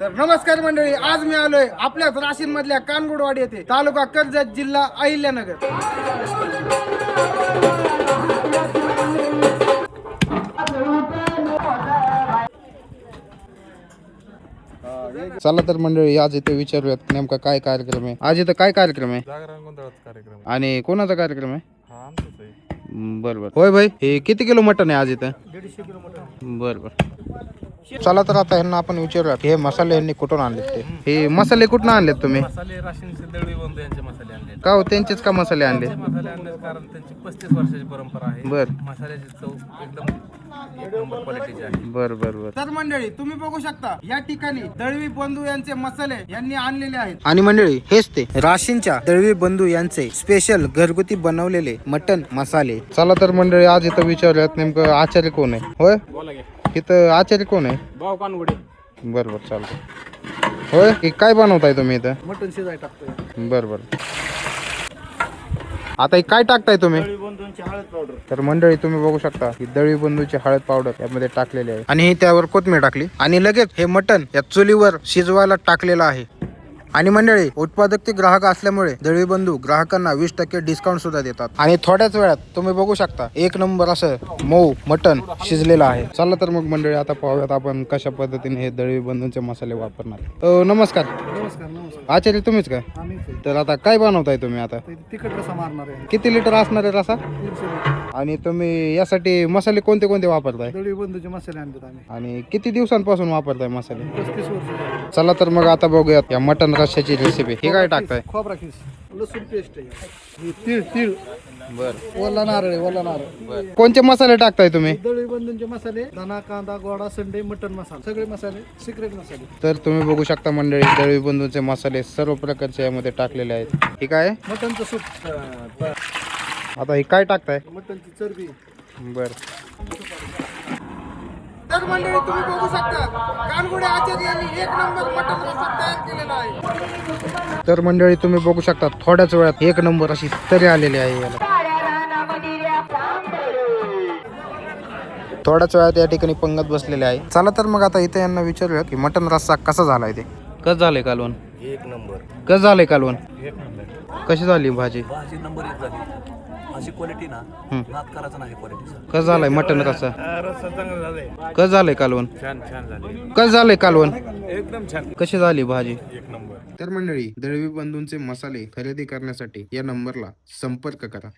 तर नमस्कार मंडळी, आज मी आलोय आपल्याच राशीन मधल्या कानगुडवाडी येथे, तालुका कर्जत, जिल्हा अहिल्यानगर. चला तर मंडळी, आज इथे विचारूयात नेमका काय कार्यक्रम आहे. आज इथं काय कार्यक्रम आहे? जागरण गोंधळाचा कार्यक्रम आणि कोणाचा कार्यक्रम आहे? हा आमचाच आहे. बरोबर. होय भाई, हे किती किलो मटन आहे आज इथं? 150 किलो मटण. बरोबर. चला तर आता ह्यांना आपण विचारूयात, हे मसाले ह्यांनी कुठून आणलेत ते. हे मसाले कुठून आणलेत तुम्ही? मसाले राशीनचे दळवी बंधू यांचे मसाले आणले. का हो, त्यांचेच का मसाले आणले? मसाले आणले कारण त्यांची 35 वर्षाची परंपरा आहे. बर. मसाल्याची चव एकदम एक नंबर क्वालिटीची आहे. बर बर बर. तर मंडळी, तुम्ही बघू शकता या ठिकाणी दळवी बंधू यांचे मसाले यांनी आणलेले आहेत. आणि मंडळी, हेच ते राशीनच्या दळवी बंधू यांचे स्पेशल घरगुती बनवलेले मटन मसाले. चला तर मंडळी, आज इथं विचारूयात नेमकं आचार्य कोण आहे. होय, बोला की. इथं आचार्य कोण आहे? भाव कानगुडे. बरोबर, चालतं. होय, हे काय बनवताय तुम्ही इथं? मटण शिजाय टाकतोय. बरोबर. आता हे काय टाकताय तुम्ही? दळवी बंधूंची हळद पावडर. तर मंडळी, तुम्ही बघू शकता ही दळवी बंधूची हळद पावडर यामध्ये टाकलेली आहे. आणि ही त्यावर कोथमीर टाकली आणि लगेच हे मटण या चुलीवर शिजवायला टाकलेलं आहे. आणि मंडळी, उत्पादक ते ग्राहक असल्यामुळे दळवी बंधू ग्राहकांना 20% डिस्काउंट सुद्धा देतात. आणि थोड्याच वेळात तुम्ही बघू शकता एक नंबर असं मऊ मटण शिजलेलं आहे. चला तर मग मंडळी, आता पाहूयात आपण कशा पद्धतीने हे दळवी बंधूंचे मसाले वापरणार. नमस्कार. नमस्कार. नमस्कार. आचार्य तुम्हीच का? आम्ही तर आता काय बनवताय तुम्ही? आता तिखट रसा मारणार आहे. किती लिटर असणार आहे रसा? 300 लिटर. आणि तुम्ही यासाठी मसाले कोणते कोणते वापरताय? दळवी बंधूचे मसाले आणतात आम्ही. आणि किती दिवसांपासून वापरताय मसाले? 35 वर्ष. चला तर मग आता बघूयात या मटन रश्याची रेसिपी. हे काय टाकताय? खोबरा खीस, लसूण पेस्ट आहे, तीळ तीळ, बर. ओला नारळ आहे, ओला नारळ. कोणते मसाले टाकताय तुम्ही? दळवी बंधूंचे मसाले, धना, कांदा, गोडा, संडे, मटन मसाला, सगळे मसाले सिक्रेट मसाले. तर तुम्ही बघू शकता मंडळी, दळवी बंधूंचे मसाले सर्व प्रकारचे यामध्ये टाकलेले आहेत. हे काय आहे? मटनचं सूप, आता हे काय टाकताय? मटनची चरबी. बर. तर मंडळी, तुम्ही बघू शकता कानगुडे आचार्य यांनी एक नंबर मटन रस्सा तयार केलेला आहे. तर मंडळी, तुम्ही बघू शकता थोड्याच वेळात एक नंबर अशी तरी आलेली आहे याला. थोड्याच वेळात या ठिकाणी पंगत बसलेले आहे. चला तर मग आता इथे यांना विचारूया की मटन रस्सा कसा झालाय ते. कसं झालंय कालवण? एक नंबर. कसं झालंय कालवण? एक नंबर. कशी झाली भाजी? भाजी नंबर एक झाली. अशी क्वालिटी ना, नाद करायचा नाही क्वालिटीचा. कसं झालंय मटन रस्सा? रस्सा चांगला झालाय. कसं झालंय कालवण? छान छान झाले. कसं झालंय कालवण? एकदम छान. कशी झाली भाजी? एक नंबर. तर मंडळी, दळवी बंधूंचे मसाले खरेदी करण्यासाठी या नंबरला संपर्क करा.